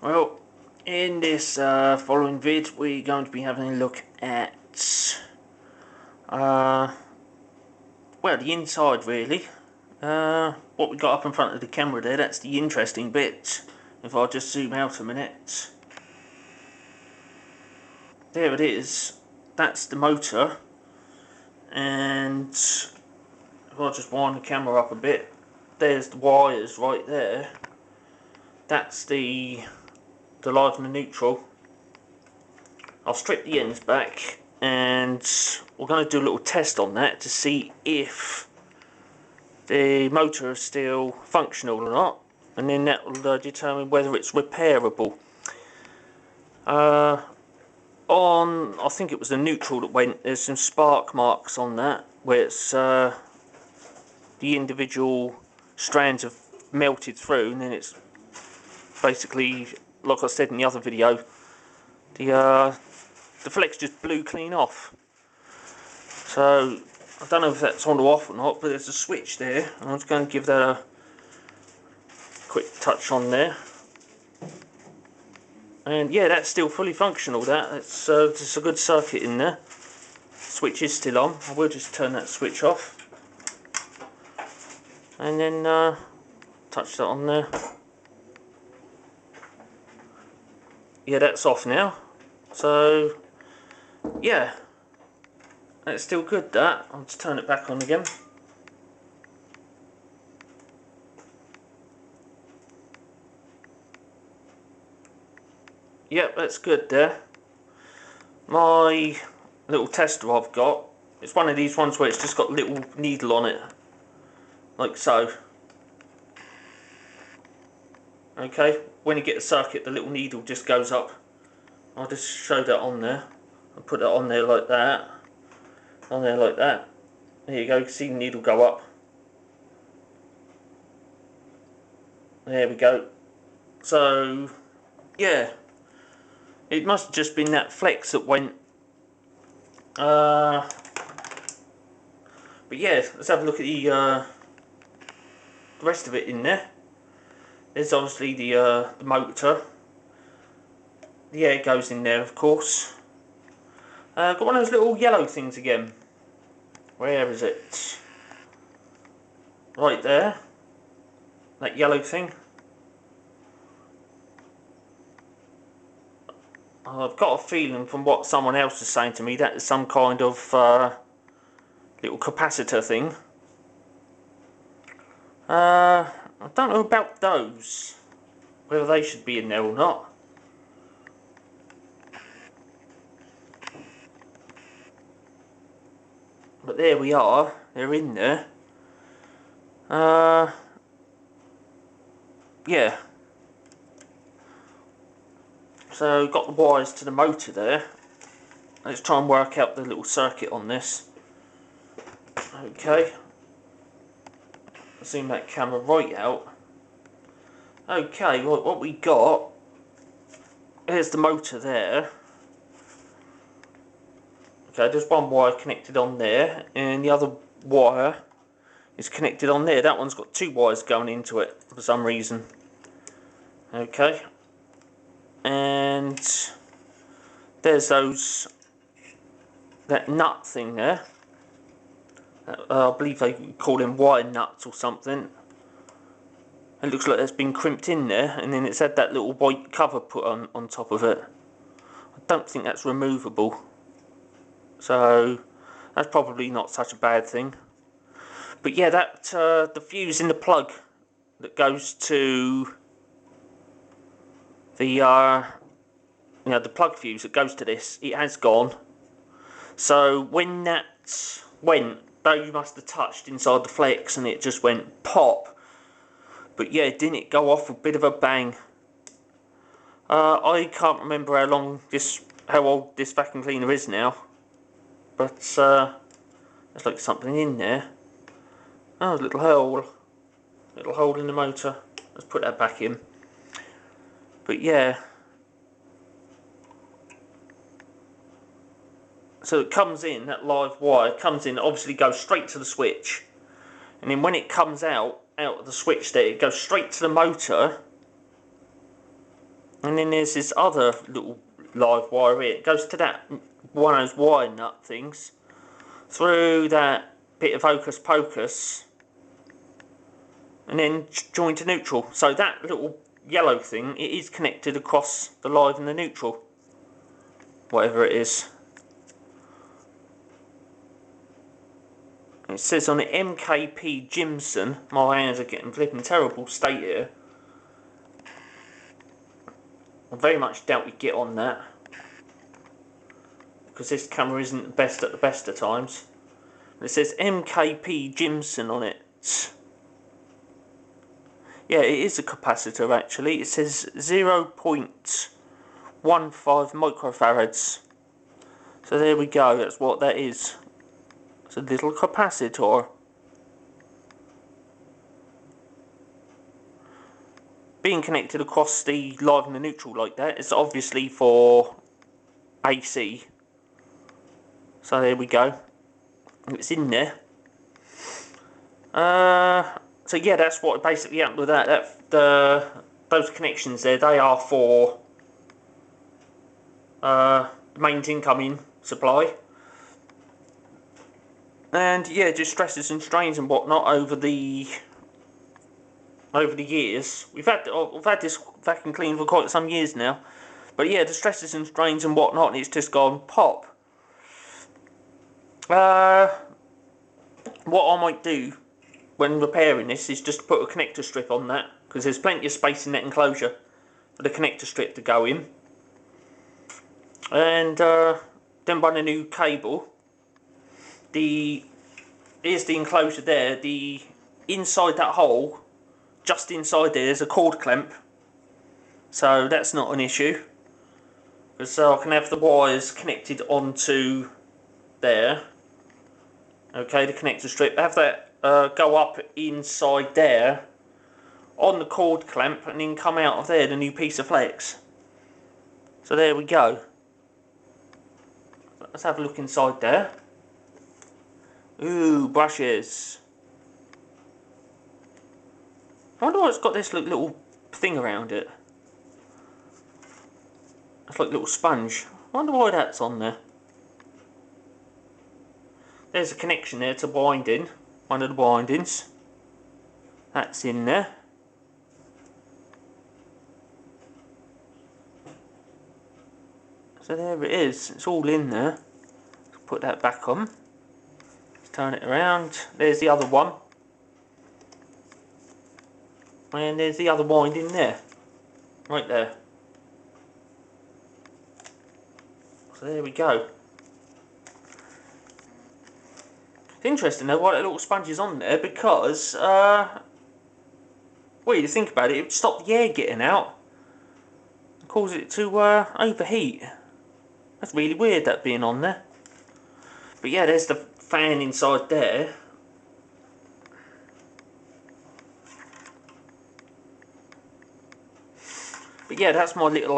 Well, in this following vid, we're going to be having a look at, well, the inside really. What we got up in front of the camera there, that's the interesting bit. If I just zoom out a minute. There it is. That's the motor. And if I just wind the camera up a bit, there's the wires right there. That's the live and the neutral. I'll strip the ends back and we're going to do a little test on that to see if the motor is still functional or not, and then that will determine whether it's repairable. On, I think it was the neutral that went, there's some spark marks on that where it's the individual strands have melted through, and then it's basically, like I said in the other video, the flex just blew clean off. So I don't know if that's on or off or not, but there's a switch there, and I'm just going to give that a quick touch on there. And yeah, that's still fully functional. That's just a good circuit in there. Switch is still on. I will just turn that switch off, and then touch that on there. Yeah, that's off now. So yeah, that's still good. That I'll just turn it back on again. Yep, that's good there. My little tester I've got, it's one of these ones where it's just got a little needle on it, like so. Okay, when you get the circuit, the little needle just goes up. I'll just show that on there. I'll put that on there like that. On there like that. There you go, you can see the needle go up. There we go. So, yeah. It must have just been that flex that went. But yeah, let's have a look at the rest of it in there. There's obviously the motor. The air goes in there, of course. Got one of those little yellow things again. Where is it? Right there. That yellow thing. I've got a feeling from what someone else is saying to me that is some kind of little capacitor thing. I don't know about those, whether they should be in there or not. But there we are, they're in there. Yeah. So got the wires to the motor there. Let's try and work out the little circuit on this. Okay. Zoom that camera right out. Okay, what we got, here's the motor there. Okay, there's one wire connected on there, and the other wire is connected on there. That one's got two wires going into it for some reason. Okay. And there's that nut thing there. I believe they call them wire nuts or something. It looks like it's been crimped in there, and then it's had that little white cover put on top of it. I don't think that's removable, so that's probably not such a bad thing. But yeah, that the fuse in the plug that goes to the the plug fuse that goes to this, it has gone. So when that went, though, must have touched inside the flex and it just went pop. But yeah, didn't it go off a bit of a bang? I can't remember how old this vacuum cleaner is now, but there's like something in there. Oh, a little hole in the motor. Let's put that back in. But yeah, so it comes in, that live wire comes in, obviously goes straight to the switch, and then when it comes out of the switch there, it goes straight to the motor. And then there's this other little live wire here. It goes to that one of those wire nut things, through that bit of hocus pocus, and then joined to neutral. So that little yellow thing, it is connected across the live and the neutral, whatever it is. It says on the MKP Jimson, my hands are getting flipping terrible state here. I very much doubt we get on that, because this camera isn't the best at the best of times. It says MKP Jimson on it. Yeah, it is a capacitor actually. It says 0.15 microfarads. So there we go, that's what that is. It's a little capacitor. Being connected across the live and the neutral like that is obviously for AC. So there we go. It's in there. So yeah, that's what basically happened with that. Those connections there, they are for the mains incoming supply. And yeah, just stresses and strains and whatnot over the years. We've had this vacuum clean for quite some years now. But yeah, the stresses and strains and whatnot, and it's just gone pop. What I might do when repairing this is just put a connector strip on that, because there's plenty of space in that enclosure for the connector strip to go in. And then run a new cable. Here's the enclosure there. The inside that hole, just inside there, is a cord clamp. So that's not an issue. So I can have the wires connected onto there. Okay, the connector strip. Have that go up inside there on the cord clamp, and then come out of there the new piece of flex. So there we go. Let's have a look inside there. Ooh, brushes. I wonder why it's got this little thing around it. It's like a little sponge. I wonder why that's on there. There's a connection there to winding, one of the windings. That's in there. So there it is, it's all in there. Let's put that back on. Let's turn it around. There's the other one. And there's the other winding there. Right there. So there we go. It's interesting though why that little sponge is on there, because well, you think about it, it would stop the air getting out and cause it to overheat. That's really weird, that being on there. But yeah, there's the fan inside there. But yeah, that's my little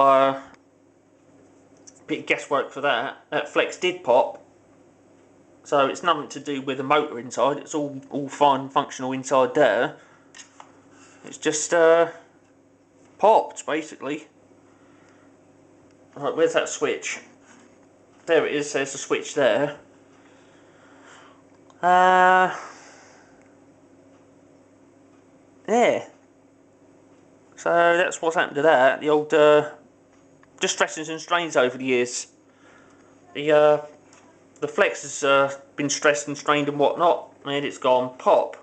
bit of guesswork for that. That flex did pop. So it's nothing to do with the motor inside. It's all fine and functional inside there. It's just popped, basically. Right, where's that switch? There it is, there's the switch there. There. So that's what's happened to that. The old just stresses and strains over the years. The flex has been stressed and strained and whatnot, and it's gone pop.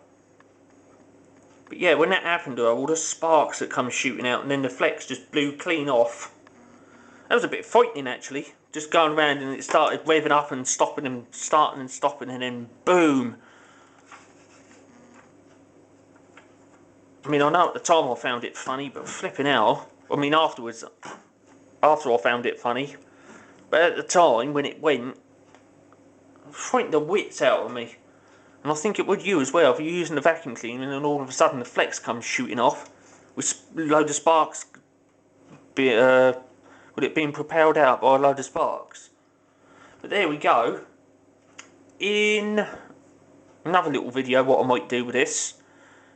But yeah, when that happened, all the sparks that come shooting out, and then the flex just blew clean off. That was a bit frightening actually. Just going around and it started revving up and stopping and starting and stopping, and then boom. I mean, I know at the time I found it funny, but flipping out. I mean, afterwards, after I found it funny, but at the time when it went, it frightened the wits out of me. And I think it would you as well, if you're using the vacuum cleaner and then all of a sudden the flex comes shooting off with a load of sparks, with it being propelled out by a load of sparks. But there we go. In another little video, what I might do with this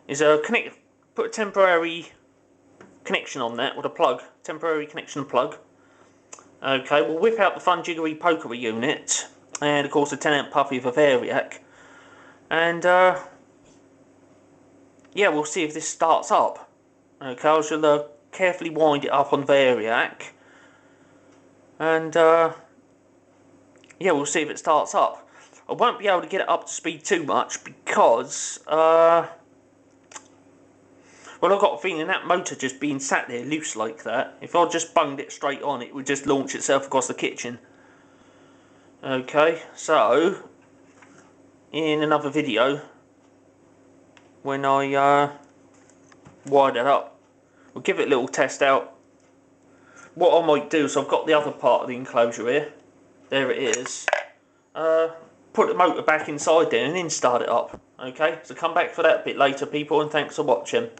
is put a temporary connection on that with a plug, temporary connection plug. Okay, we'll whip out the Fun Jiggery Pokery unit, and of course the 10 amp puppy for Variac, and yeah, we'll see if this starts up. Okay, I shall carefully wind it up on Variac, and yeah, we'll see if it starts up. I won't be able to get it up to speed too much because well, I've got a feeling that motor just being sat there loose like that, if I just bunged it straight on, it would just launch itself across the kitchen. Okay, so in another video, when I wire that up, we'll give it a little test out. What I might do, so I've got the other part of the enclosure here, there it is, put the motor back inside there and then start it up. Okay, so come back for that bit later, people, and thanks for watching.